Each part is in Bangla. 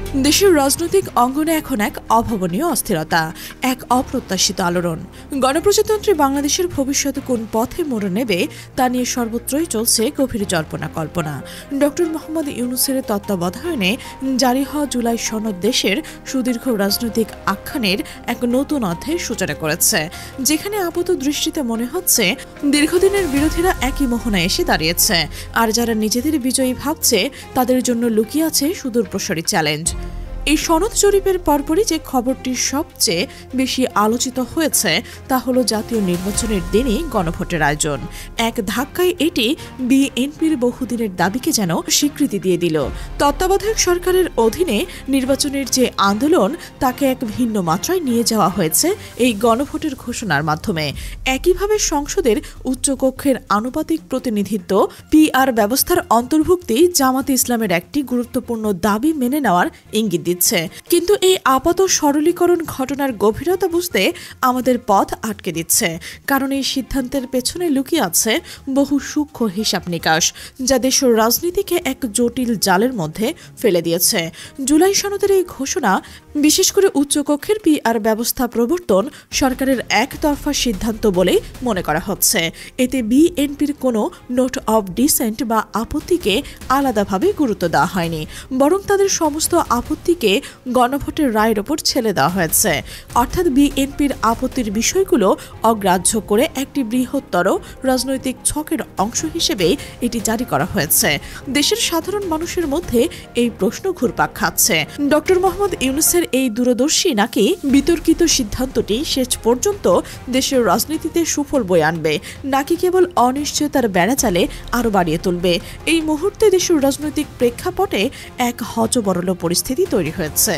দেশের রাজনৈতিক অঙ্গনে এখন এক অভাবনীয় অস্থিরতা, এক অপ্রত্যাশিত আলোড়ন। গণপ্রজাতন্ত্রী বাংলাদেশের ভবিষ্যৎ কোন পথে মোড় নেবে তা নিয়ে সর্বত্রই চলছে গভীর জল্পনা কল্পনা। ডক্টর মোহাম্মদ ইউনূসের তত্ত্বাবধানে জারি হওয়া জুলাই সনদ দেশের সুদীর্ঘ রাজনৈতিক আখ্যানের এক নতুন অধ্যায়ের সূচনা করেছে, যেখানে আপাত দৃষ্টিতে মনে হচ্ছে দীর্ঘদিনের বিরোধীরা একই মোহনায় এসে দাঁড়িয়েছে, আর যারা নিজেদের বিজয়ী ভাবছে তাদের জন্য লুকিয়ে আছে সুদূরপ্রসারী চ্যালেঞ্জ। এই সনদ জরিপের পরপরই যে খবরটি সবচেয়ে বেশি আলোচিত হয়েছে তা হলো জাতীয় নির্বাচনের দিনই গণভোটের আয়োজন। এক ধাক্কায় এটি বিএনপির বহুদিনের দাবিকে যেন স্বীকৃতি দিয়ে দিল। তত্ত্বাবধায়ক সরকারের অধীনে নির্বাচনের যে আন্দোলন তাকে এক ভিন্ন মাত্রায় নিয়ে যাওয়া হয়েছে এই গণভোটের ঘোষণার মাধ্যমে। একইভাবে সংসদের উচ্চকক্ষের আনুপাতিক প্রতিনিধিত্ব পিআর ব্যবস্থার অন্তর্ভুক্তি জামাতে ইসলামের একটি গুরুত্বপূর্ণ দাবি মেনে নেওয়ার ইঙ্গিত দিচ্ছে। কিন্তু এই আপাত সরলীকরণ ঘটনার গভীরতা বুঝতে আমাদের পথ আটকে দিচ্ছে, কারণ এই সিদ্ধান্তের পেছনে লুকিয়ে আছে বহু সূক্ষ্ম হিসাব নিকাশ, যা দেশের রাজনীতিকে এক জটিল জালের মধ্যে ফেলে দিয়েছে। জুলাই সনদের এই ঘোষণা, বিশেষ করে উচ্চকক্ষের পিআর ব্যবস্থা প্রবর্তন, সরকারের একতরফা সিদ্ধান্ত বলেই মনে করা হচ্ছে। এতে বিএনপির কোনো নোট অব ডিসেন্ট বা আপত্তিকে আলাদাভাবে গুরুত্ব দেওয়া হয়নি, বরং তাদের সমস্ত আপত্তিকে গণভোটের রায়ের ওপর ছেড়ে দেওয়া হয়েছে। অর্থাৎ বিএনপির আপত্তির বিষয়গুলো অগ্রাহ্য করে একটি বৃহত্তর রাজনৈতিক ছকের অংশ হিসেবে এটি জারি করা হয়েছে। দেশের সাধারণ মানুষের মধ্যে এই প্রশ্ন ঘুরপাক খাচ্ছে, ডক্টর মোহাম্মদ ইউনূসের এই দূরদর্শী নাকি বিতর্কিত সিদ্ধান্তটি শেষ পর্যন্ত দেশের রাজনীতিতে সুফল বয়ে আনবে, নাকি কেবল অনিশ্চয়তার বেড়াচালে আরও বাড়িয়ে তুলবে। এই মুহূর্তে দেশের রাজনৈতিক প্রেক্ষাপটে এক হযবরল পরিস্থিতি তৈরি হয়েছে,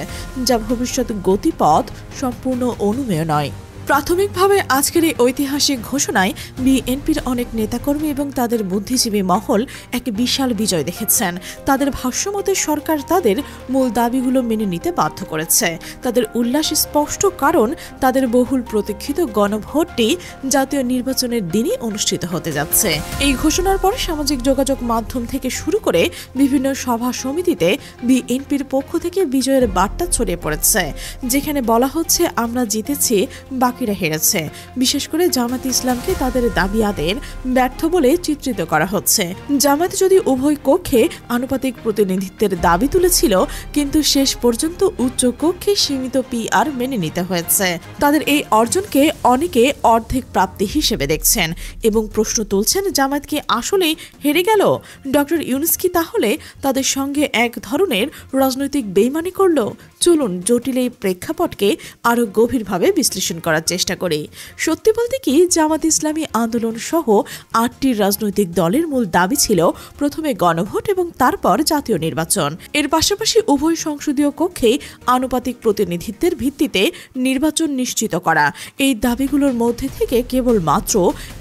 যা ভবিষ্যৎ গতিপথ সম্পূর্ণ অনুমেয় নয়। প্রাথমিকভাবে আজকের এই ঐতিহাসিক ঘোষণায় বিএনপির অনেক নেতাকর্মী এবং তাদের বুদ্ধিজীবী মহল এক বিশাল বিজয় দেখেছেন। তাদের ভাষ্যমতে সরকার তাদের মূল দাবিগুলো মেনে নিতে বাধ্য করেছে। তাদের উল্লাস স্পষ্ট, কারণ তাদের বহুল প্রতীক্ষিত গণভোটটি জাতীয় নির্বাচনের দিনই অনুষ্ঠিত হতে যাচ্ছে। এই ঘোষণার পর সামাজিক যোগাযোগ মাধ্যম থেকে শুরু করে বিভিন্ন সভা সমিতিতে বিএনপির পক্ষ থেকে বিজয়ের বার্তা ছড়িয়ে পড়েছে, যেখানে বলা হচ্ছে আমরা জিতেছি, বাকিরা হেরেছে। বিশেষ করে জামাতে ইসলামকে তাদের দাবি আদায়ের ব্যর্থ বলে চিত্রিত করা হচ্ছে। জামাত যদি উভয় কক্ষে আনুপাতিক প্রতিনিধিত্বের দাবি তুলেছিল, কিন্তু শেষ পর্যন্ত উচ্চ কক্ষে সীমিত পিআর মেনে নিতে হয়েছে। তাদের এই অর্জনকে অনেকে অর্ধেক প্রাপ্তি হিসেবে দেখছেন এবং প্রশ্ন তুলছেন, জামাত কি আসলেই হেরে গেল? ডক্টর ইউনূস কি তাহলে তাদের সঙ্গে এক ধরনের রাজনৈতিক বেইমানি করল? চলুন জটিল এই প্রেক্ষাপটকে আরও গভীরভাবে বিশ্লেষণ করার চেষ্টা করি। সত্যি বলতে কি, জামাত ইসলামী আন্দোলন সহ ৮টি রাজনৈতিক দলের মূল দাবি ছিল প্রথমে গণভোট এবং তারপর জাতীয় নির্বাচন। এর পাশাপাশি উভয় সংসদীয় কক্ষেই আনুপাতিক প্রতিনিধিত্বের ভিত্তিতে নির্বাচন নিশ্চিত করা। এই দাবিগুলোর মধ্যে থেকে কেবলমাত্র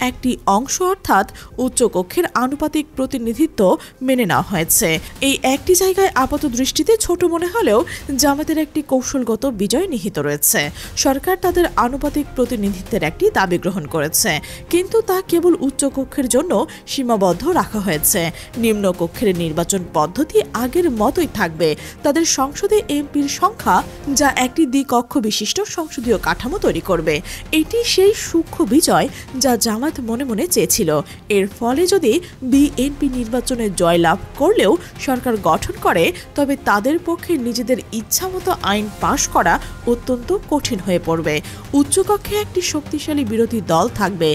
একটি অংশ, অর্থাৎ উচ্চকক্ষের আনুপাতিক প্রতিনিধিত্ব মেনে নেওয়া হয়েছে। এই একটি জায়গায় আপাত দৃষ্টিতে ছোট মনে হলেও জামাতের একটি কৌশলগত বিজয় নিহিত রয়েছে। সরকার তাদের আনুপাতিক প্রতিনিধিত্বের একটি দাবি গ্রহণ করেছে, কিন্তু তা কেবল উচ্চকক্ষের জন্য সীমাবদ্ধ রাখা হয়েছে। নিম্নকক্ষের নির্বাচন পদ্ধতি আগের মতোই থাকবে। তাদের সংসদে এমপির সংখ্যা, যা একটি দ্বিকক্ষ বিশিষ্ট সংসদীয় কাঠামো তৈরি করবে। এটি সেই সূক্ষ্ম বিজয় যা জামাত মনে মনে চেয়েছিল। এর ফলে যদি বিএনপি নির্বাচনে জয়লাভ করলেও সরকার গঠন করে, তবে তাদের পক্ষে নিজেদের ইচ্ছামতো আইন পাশ করা অত্যন্ত কঠিন হয়ে পড়বে। উচ্চকক্ষে একটি শক্তিশালী বিরোধী দল থাকবে,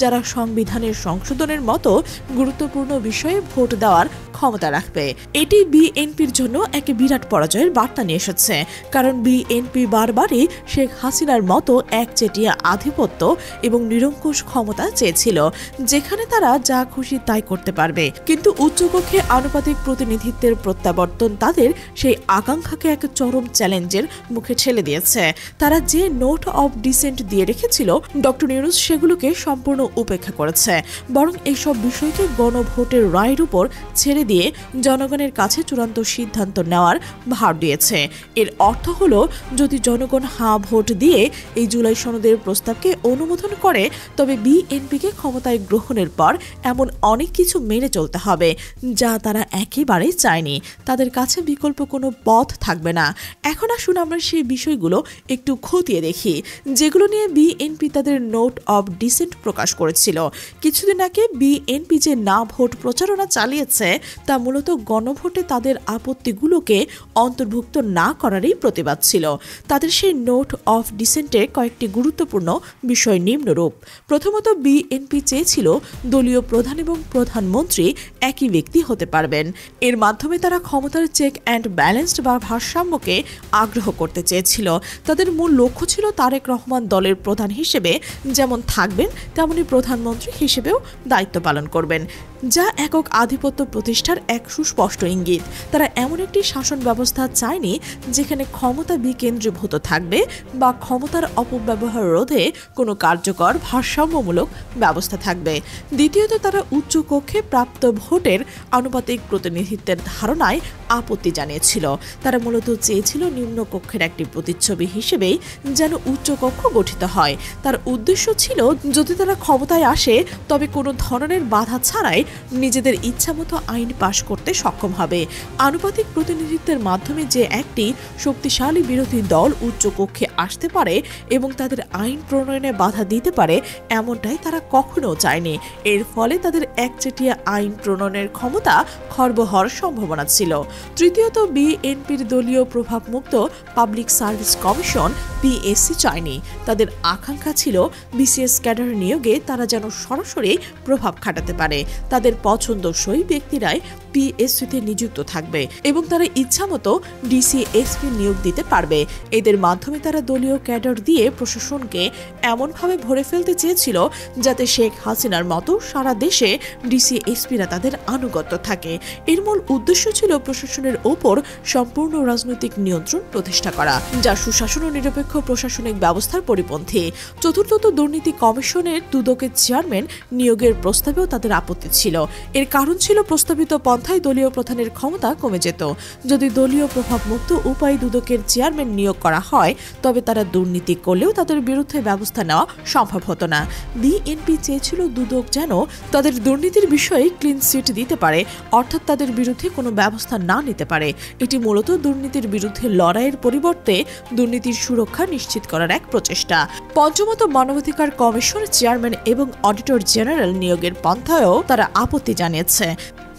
যারা সংবিধানের সংশোধনের মতো গুরুত্বপূর্ণ বিষয়ে ভোট দেওয়ার ক্ষমতা রাখবে। এটি বিএনপির জন্য এক বিরাট পরাজয়ের বার্তা নিয়ে এসেছে, কারণ বিএনপি বারবারই শেখ হাসিনার মতো একচেটিয়া আধিপত্য এবং নিরঙ্কুশ ক্ষমতা চেয়েছিল, যেখানে তারা যা খুশি তাই করতে পারবে। কিন্তু উচ্চকক্ষে আনুপাতিক প্রতিনিধিত্বের প্রত্যাবর্তন তাদের সেই আকাঙ্ক্ষাকে এক চরম চ্যালেঞ্জের মুখে ঠেলে দিয়েছে। তারা যে নোট অব ডিসেন্ট ডিসেন্ট দিয়ে রেখেছিল, ডক্টর ইউনূস সেগুলোকে সম্পূর্ণ উপেক্ষা করেছে, বরং এইসব বিষয়কে গণভোটের রায়ের উপর ছেড়ে দিয়ে জনগণের কাছে চূড়ান্ত সিদ্ধান্ত নেওয়ার ভার দিয়েছে। এর অর্থ হলো, যদি জনগণ হ্যাঁ ভোট দিয়ে এই জুলাই সনদের প্রস্তাবকে অনুমোদন করে, তবে বিএনপিকে ক্ষমতায় গ্রহণের পর এমন অনেক কিছু মেনে চলতে হবে যা তারা একেবারে চায়নি। তাদের কাছে বিকল্প কোনো পথ থাকবে না। এখন আসুন আমরা সেই বিষয়গুলো একটু খতিয়ে দেখি, যেগুলো নিয়ে বিএনপি তাদের নোট অব ডিসেন্ট প্রকাশ করেছিল। কিছুদিন আগে বিএনপি যে না ভোট প্রচারণা চালিয়েছে, তা মূলত গণভোটে তাদের আপত্তিগুলোকে অন্তর্ভুক্ত না করারই প্রতিবাদ ছিল। তাদের সেই নোট অফ ডিসেন্টের কয়েকটি গুরুত্বপূর্ণ বিষয় নিম্নরূপ। প্রথমত, বিএনপি চেয়েছিল দলীয় প্রধান এবং প্রধানমন্ত্রী একই ব্যক্তি হতে পারবেন। এর মাধ্যমে তারা ক্ষমতার চেক অ্যান্ড ব্যালেন্সড বা ভারসাম্যকে আগ্রহ করতে চেয়েছিল। তাদের মূল লক্ষ্য ছিল তারেক রহমান দলের প্রধান হিসেবে যেমন থাকবেন, তেমনি প্রধানমন্ত্রী হিসেবেও দায়িত্ব পালন করবেন, যা একক আধিপত্য প্রতিষ্ঠার এক সুস্পষ্ট ইঙ্গিত। তারা এমন একটি শাসন ব্যবস্থা চায়নি যেখানে ক্ষমতা বিকেন্দ্রীভূত থাকবে বা ক্ষমতার অপব্যবহার রোধে কোনো কার্যকর ভারসাম্যমূলক ব্যবস্থা থাকবে। দ্বিতীয়ত, তারা উচ্চ কক্ষে প্রাপ্ত ভোটের আনুপাতিক প্রতিনিধিত্বের ধারণায় আপত্তি জানিয়েছিল। তারা মূলত চেয়েছিল নিম্ন কক্ষের একটি প্রতিচ্ছবি হিসেবেই যেন উচ্চ কক্ষ গঠিত হয়। তার উদ্দেশ্য ছিল, যদি তারা ক্ষমতায় আসে তবে কোনো ধরনের বাধা ছাড়াই নিজেদের ইচ্ছামতো আইন পাশ করতে সক্ষম হবে। আনুপাতিক প্রতিনিধিত্বের মাধ্যমে যে একটি শক্তিশালী বিরোধী দল উচ্চ কক্ষে আসতে পারে এবং তাদের আইন প্রণয়নে বাধা দিতে পারে, এমনটাই তারা কখনো চায়নি। এর ফলে তাদের একচেটিয়া আইন প্রণয়নের ক্ষমতা খর্ব হওয়ার সম্ভাবনা ছিল। তৃতীয়ত, বিএনপির দলীয় প্রভাবমুক্ত পাবলিক সার্ভিস কমিশন পিএসসি চায়নি। তাদের আকাঙ্ক্ষা ছিল বিসিএস ক্যাডার নিয়োগে তারা যেন সরাসরি প্রভাব খাটাতে পারে। তাদের পছন্দসই ব্যক্তিরাই পিএসসিতে নিযুক্ত থাকবে এবং তারা ইচ্ছামতো ডিসি-এসপি নিয়োগ দিতে পারবে। এদের মাধ্যমে তারা দলীয় ক্যাডার দিয়ে প্রশাসনকে এমনভাবে ভরে ফেলতে চেয়েছিল যাতে শেখ হাসিনার মতো সারা দেশে ডিসি-এসপিরা তাদের আনুগত্য থাকে। এর মূল উদ্দেশ্য ছিল প্রশাসনের ওপর সম্পূর্ণ রাজনৈতিক নিয়ন্ত্রণ প্রতিষ্ঠা করা, যা সুশাসন ও নিরপেক্ষ প্রশাসনিক ব্যবস্থার পরিপন্থী। চতুর্থত, দুর্নীতি কমিশনের দুদকের চেয়ারম্যান নিয়োগের প্রস্তাবেও তাদের আপত্তি ছিল। এর কারণ ছিল, প্রস্তাবিত পন্থায় দলীয় প্রধানের ক্ষমতা কমে যেত। যদি দলীয় প্রভাবমুক্ত উপায়ে দুদকের চেয়ারম্যান নিয়োগ করা হয়, তবে তারা দুর্নীতি করলেও তাদের বিরুদ্ধে ব্যবস্থা নেওয়া সম্ভব হতো না। বিএনপি চেয়েছিল দুদক যেন তাদের দুর্নীতির বিষয়ে ক্লিন চিট দিতে পারে, অর্থাৎ তাদের বিরুদ্ধে কোনো ব্যবস্থা না নিতে পারে। এটি মূলত দুর্নীতির বিরুদ্ধে লড়াইয়ের পরিবর্তে দুর্নীতির সুরক্ষা নিশ্চিত করার এক প্রচেষ্টা। পঞ্চমত, মানবাধিকার কমিশন চেয়ারম্যান এবং অডিটর জেনারেল নিয়োগের পন্থায়ও তারা আপত্তি জানিয়েছে।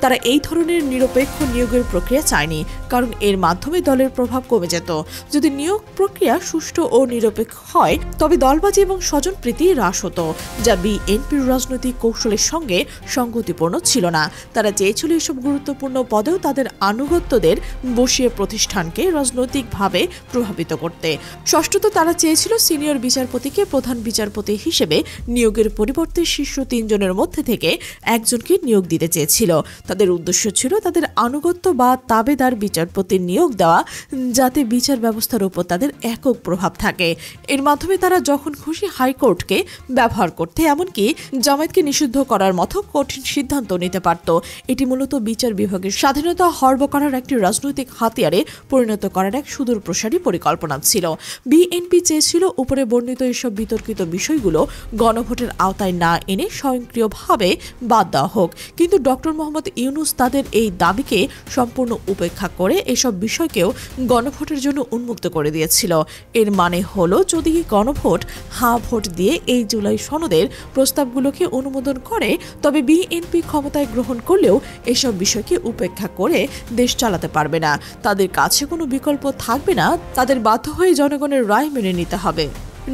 তারা এই ধরনের নিরপেক্ষ নিয়োগের প্রক্রিয়া চায়নি, কারণ এর মাধ্যমে দলের প্রভাব কমে যেত। যদি নিয়োগ প্রক্রিয়া সুষ্ঠু ও নিরপেক্ষ হয়, তবে দলবাজি এবং স্বজনপ্রীতি হ্রাস হতো, যা বিএনপির রাজনৈতিক কৌশলের সঙ্গে সঙ্গতিপূর্ণ ছিল না। তারা চেয়েছিল এসব গুরুত্বপূর্ণ পদেও তাদের আনুগত্যদের বসিয়ে প্রতিষ্ঠানকে রাজনৈতিকভাবে প্রভাবিত করতে। ষষ্ঠত, তারা চেয়েছিল সিনিয়র বিচারপতিকে প্রধান বিচারপতি হিসেবে নিয়োগের পরিবর্তে শীর্ষ 3 জনের মধ্যে থেকে একজনকে নিয়োগ দিতে চেয়েছিল। তাদের উদ্দেশ্য ছিল তাদের আনুগত্য বা তাবেদার বিচারপতির নিয়োগ দেওয়া, যাতে বিচার ব্যবস্থার উপর তাদের একক প্রভাব থাকে। এর মাধ্যমে তারা যখন খুশি হাইকোর্টকে ব্যবহার করতে, এমনকি জামায়াতকে নিষিদ্ধ করার মতো কঠিন সিদ্ধান্ত নিতে পারত। এটি মূলত বিচার বিভাগের স্বাধীনতা হরব করার একটি রাজনৈতিক হাতিয়ারে পরিণত করার এক সুদূরপ্রসারী পরিকল্পনা ছিল। বিএনপি চেয়েছিল উপরে বর্ণিত এসব বিতর্কিত বিষয়গুলো গণভোটের আওতায় না এনে স্বয়ংক্রিয়ভাবে বাদ দেওয়া হোক, কিন্তু ডক্টর মোহাম্মদ ইউনূস তাদের এই দাবিকে সম্পূর্ণ উপেক্ষা করে এসব বিষয়কেও গণভোটের জন্য উন্মুক্ত করে দিয়েছিল। এর মানে হলো, যদি গণভোট হ্যাঁ ভোট দিয়ে এই জুলাই সনদের প্রস্তাবগুলোকে অনুমোদন করে, তবে বিএনপি ক্ষমতায় গ্রহণ করলেও এসব বিষয়কে উপেক্ষা করে দেশ চালাতে পারবে না। তাদের কাছে কোনো বিকল্প থাকবে না, তাদের বাধ্য হয়ে জনগণের রায় মেনে নিতে হবে।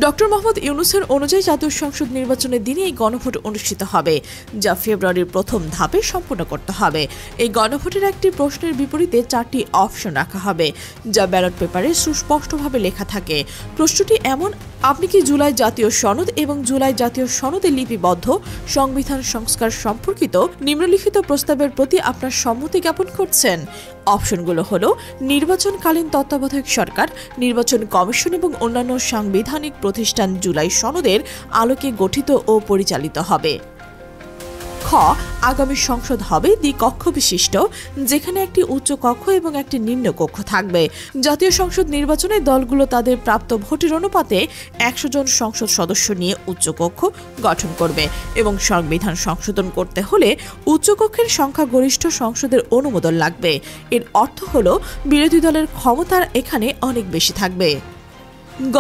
ডক্টর মোহাম্মদ ইউনূসের অনুযায়ী জাতীয় সংসদ নির্বাচনের দিনে এই গণভোট অনুষ্ঠিত হবে, যা ফেব্রুয়ারির প্রথম ধাপে সম্পন্ন করতে হবে। এই গণভোটের একটি প্রশ্নের বিপরীতে 4টি অপশন রাখা হবে, যা ব্যালট পেপারে সুস্পষ্টভাবে লেখা থাকে। প্রশ্নটি এমন আপনি কি জুলাই জাতীয় সনদ এবং জুলাই জাতীয় সনদে লিপিবদ্ধ সংবিধান সংস্কার সম্পর্কিত নিম্নলিখিত প্রস্তাবের প্রতি আপনার সম্মতি জ্ঞাপন করছেন? অপশনগুলো হলো নির্বাচনকালীন তত্ত্বাবধায়ক সরকার, নির্বাচন কমিশন এবং অন্যান্য সাংবিধানিক প্রতিষ্ঠান জুলাই সনদের আলোকে গঠিত ও পরিচালিত হবে। খ, আগামী সংসদ হবে দ্বিকক্ষ বিশিষ্ট, যেখানে একটি উচ্চ কক্ষ এবং একটি নিম্ন কক্ষ থাকবে। জাতীয় সংসদ নির্বাচনে দলগুলো তাদের প্রাপ্ত ভোটের অনুপাতে 100 জন সংসদ সদস্য নিয়ে উচ্চ কক্ষ গঠন করবে এবং সংবিধান সংশোধন করতে হলে উচ্চ কক্ষের সংখ্যাগরিষ্ঠ সংসদের অনুমোদন লাগবে। এর অর্থ হলো বিরোধী দলের ক্ষমতার এখানে অনেক বেশি থাকবে। গ,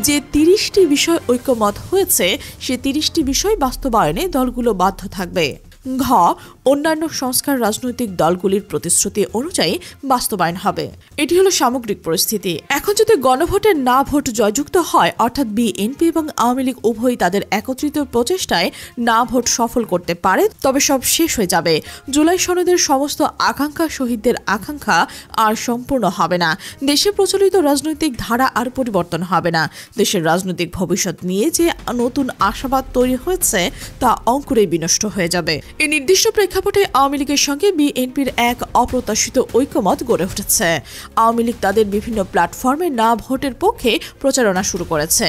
যে 30টি বিষয় ঐকমত হয়েছে সে 30টি বিষয় বাস্তবায়নে দলগুলো বাধ্য থাকবে। ঘ, অন্যান্য সংস্কার রাজনৈতিক দলগুলির প্রতিশ্রুতি অনুযায়ী বাস্তবায়ন হবে। এটি হলো সামগ্রিক পরিস্থিতি। এখন যদি গণভোটের না ভোট জয়যুক্ত হয়, অর্থাৎ বিএনপি এবং আওয়ামী লীগ উভয়ই তাদের একত্রিত প্রচেষ্টায় না ভোট সফল করতে পারে, তবে সব শেষ হয়ে যাবে। জুলাই সনদের সমস্ত আকাঙ্ক্ষা, শহীদদের আকাঙ্ক্ষা আর সম্পূর্ণ হবে না। দেশে প্রচলিত রাজনৈতিক ধারা আর পরিবর্তন হবে না। দেশের রাজনৈতিক ভবিষ্যৎ নিয়ে যে নতুন আশাবাদ তৈরি হয়েছে তা অঙ্কুরে বিনষ্ট হয়ে যাবে। এই নির্দিষ্ট প্রেক্ষাপটে আওয়ামী লীগের সঙ্গে বিএনপির এক অপ্রত্যাশিত ঐকমত গড়ে উঠেছে। আওয়ামী লীগ তাদের বিভিন্ন প্ল্যাটফর্মে না ভোটের পক্ষে প্রচারণা শুরু করেছে।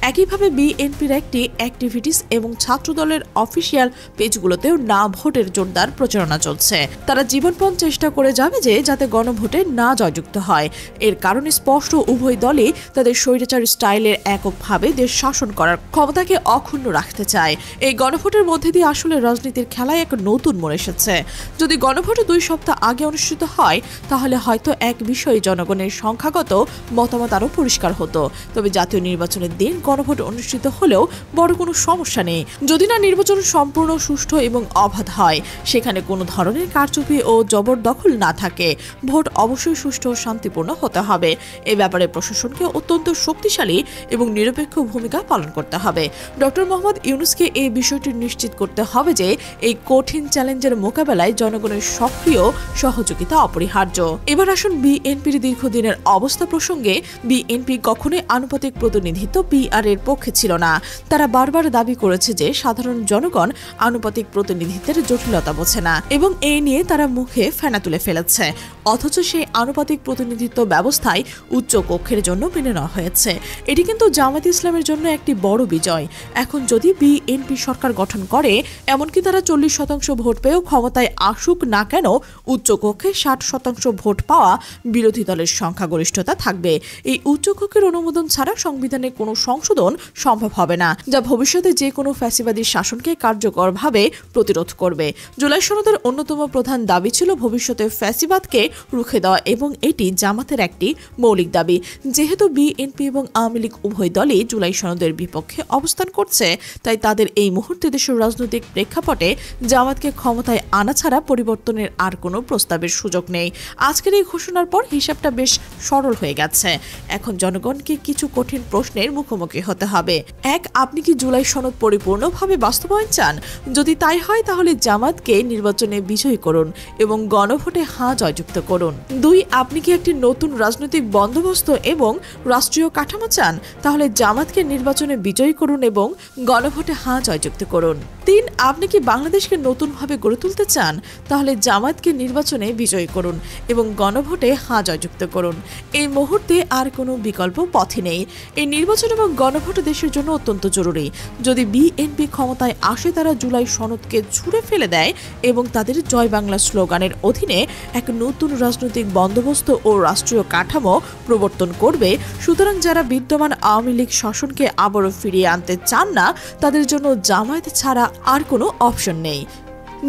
একইভাবে বিএনপির একটি অ্যাক্টিভিটিস এবং ছাত্রদলের অফিসিয়াল পেজগুলোতেও না ভোটের জোরদার প্রচারণা চলছে। তারা জীবনপণ চেষ্টা করে যাবে যাতে গণভোটে না জয়যুক্ত হয়। এর কারণে স্পষ্ট, উভয় দলই তাদের স্বৈরাচার স্টাইলের এককভাবে দেশ শাসন করার ক্ষমতাকে অক্ষুণ্ণ রাখতে চায়। এই গণভোটের মধ্যে দিয়ে আসলে রাজনীতির খেলায় এক নতুন মোড় এসেছে। যদি গণভোটে 2 সপ্তাহ আগে অনুষ্ঠিত হয়, তাহলে হয়তো এক বিষয়ে জনগণের সংখ্যাগত মতামত আরও পরিষ্কার হতো। তবে জাতীয় নির্বাচনের দিন গণভোট অনুষ্ঠিত হলেও বড় কোনো সমস্যা নেই, যদি না নির্বাচন সম্পূর্ণ সুষ্ঠু এবং অবাধ হয়, সেখানে কোনো ধরনের কারচুপি ও জবরদখল না থাকে। ভোট অবশ্যই সুষ্ঠু ও শান্তিপূর্ণ হতে হবে। এ ব্যাপারে প্রশাসনকে অত্যন্ত শক্তিশালী এবং নিরপেক্ষ ভূমিকা পালন করতে হবে। ডক্টর মোহাম্মদ ইউনূসকে এই বিষয়টি নিশ্চিত করতে হবে যে এই কঠিন চ্যালেঞ্জের মোকাবেলায় জনগণের সক্রিয় সহযোগিতা অপরিহার্য। এবার আসুন বিএনপির দীর্ঘদিনের অবস্থা প্রসঙ্গে। বিএনপি কখনোই আনুপাতিক প্রতিনিধিত্ব পিআর এর পক্ষে ছিল না। তারা বারবার দাবি করেছে যে সাধারণ জনগণ আনুপাতিক প্রতিনিধিত্বের জটিলতা বোঝে না এবং এই নিয়ে তারা মুখে ফেনা তুলে ফেলেছে। অথচ সেই আনুপাতিক প্রতিনিধিত্ব ব্যবস্থায় উচ্চ কক্ষের জন্য মেনে নেওয়া হয়েছে। এটি কিন্তু জামায়াতে ইসলামের জন্য একটি বড় বিজয়। এখন যদি বিএনপি সরকার গঠন করে, এমনকি তারা 40% ভোট পেয়েও ক্ষমতায় আসুক না কেন, উচ্চকক্ষে 60% ভোট পাওয়া বিরোধী দলের সংখ্যাগরিষ্ঠতা থাকবে। এই উচ্চকক্ষের অনুমোদন ছাড়া সংবিধানে কোনো সংশোধন সম্ভব হবে না, যা ভবিষ্যতে যে কোনো ফ্যাসিবাদী শাসনকে কার্যকরভাবে প্রতিরোধ করবে। জুলাই সনদের অন্যতম প্রধান দাবি ছিল ভবিষ্যতে ফ্যাসিবাদকে রুখে দেওয়া এবং এটি জামাতের একটি মৌলিক দাবি। যেহেতু বিএনপি এবং আওয়ামী লীগ উভয় দলই জুলাই সনদের বিপক্ষে অবস্থান করছে, তাই তাদের এই মুহূর্তে দেশের রাজনৈতিক প্রেক্ষাপটে জামাতকে ক্ষমতায় আনা ছাড়া পরিবর্তনের আর কোনো প্রস্তাবের সুযোগ নেই। আজকের এই ঘোষণার পর হিসাবটা বেশ সরল হয়ে গেছে। এখন জনগণকে কিছু কঠিন প্রশ্নের মুখোমুখি হতে হবে। 1, আপনি কি জুলাই সনদ পরিপূর্ণভাবে বাস্তবায়ন চান? যদি তাই হয়, তাহলে জামাতকে নির্বাচনে বিজয়ী করুন এবং গণভোটে হাঁ জয়যুক্ত করুন। 2, আপনি কি একটি নতুন রাজনৈতিক বন্দোবস্ত এবং রাষ্ট্রীয় কাঠামো চান? তাহলে জামাতকে নির্বাচনে বিজয়ী করুন এবং গণভোটে হাঁ জয়যুক্ত করুন। 3, আপনি কি বাংলাদেশকে নতুনভাবে গড়ে তুলতে চান? তাহলে জামাতকে নির্বাচনে বিজয়ী করুন এবং গণভোটে হাঁ জয়যুক্ত করুন। এই মুহূর্তে আর কোনো বিকল্প পথই নেই। এই নির্বাচন এবং গণভোট দেশের জন্য অত্যন্ত জরুরি। যদি বিএনপি ক্ষমতায় আসে, তারা জুলাই সনদকে ছুঁড়ে ফেলে দেয় এবং তাদের জয় বাংলা স্লোগানের অধীনে এক নতুন রাজনৈতিক বন্দোবস্ত ও রাষ্ট্রীয় কাঠামো প্রবর্তন করবে। সুতরাং যারা বিদ্যমান আওয়ামী লীগ শাসনকে আবারও ফিরিয়ে আনতে চান না, তাদের জন্য জামায়াত ছাড়া আর কোনো অপশন নেই।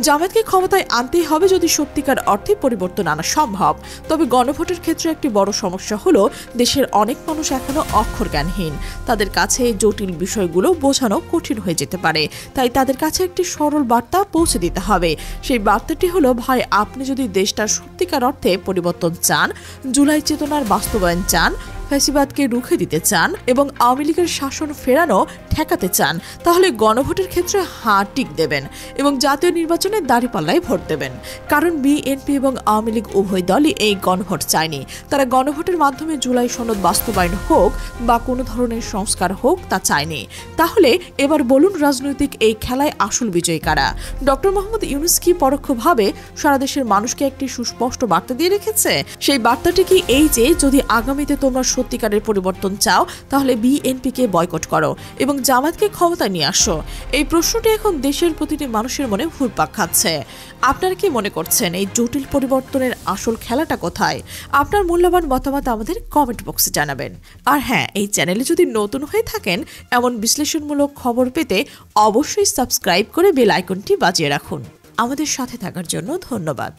জামায়াতকে ক্ষমতায় আনতেই হবে যদি সত্যিকার অর্থে পরিবর্তন আনা সম্ভব। তবে গণভোটের ক্ষেত্রে একটি বড় সমস্যা হলো দেশের অনেক মানুষ এখনো অক্ষর জ্ঞানহীন। তাদের কাছে জটিল বিষয়গুলো বোঝানো কঠিন হয়ে যেতে পারে। তাই তাদের কাছে একটি সরল বার্তা পৌঁছে দিতে হবে। সেই বার্তাটি হলো, ভাই, আপনি যদি দেশটার সত্যিকার অর্থে পরিবর্তন চান, জুলাই চেতনার বাস্তবায়ন চান, ফ্যাসিবাদকে রুখে দিতে চান এবং আওয়ামী লীগের শাসন ফেরানো ঠেকাতে চান, তাহলে গণভোটের ক্ষেত্রে হাঁ টিক দেবেন এবং জাতীয় নির্বাচনে দাঁড়িপাল্লায় ভোট দেবেন। কারণ বিএনপি এবং আওয়ামী লীগ উভয় দলই এই গণভোট চায়নি। তারা গণভোটের মাধ্যমে জুলাই সনদ বাস্তবায়ন হোক বা কোনো ধরনের সংস্কার হোক তা চায়নি। তাহলে এবার বলুন, রাজনৈতিক এই খেলায় আসল বিজয়ী কারা? ডক্টর মোহাম্মদ ইউনূস কি পরোক্ষভাবে সারা দেশের মানুষকে একটি সুস্পষ্ট বার্তা দিয়ে রেখেছে? সেই বার্তাটি কি এই যে, যদি আগামীতে তোমরা সত্যিকারের পরিবর্তন চাও তাহলে বিএনপিকে বয়কট করো এবং জামায়াতকে ক্ষমতায় নিয়ে আসো? এই প্রশ্নটি এখন দেশের প্রতিটি মানুষের মনে ঘুরপাক খাচ্ছে। আপনারা কি মনে করছেন এই জটিল পরিবর্তনের আসল খেলাটা কোথায়? আপনার মূল্যবান মতামত আমাদের কমেন্ট বক্সে জানাবেন। আর হ্যাঁ, এই চ্যানেলে যদি নতুন হয়ে থাকেন, এমন বিশ্লেষণমূলক খবর পেতে অবশ্যই সাবস্ক্রাইব করে বেল আইকনটি বাজিয়ে রাখুন। আমাদের সাথে থাকার জন্য ধন্যবাদ।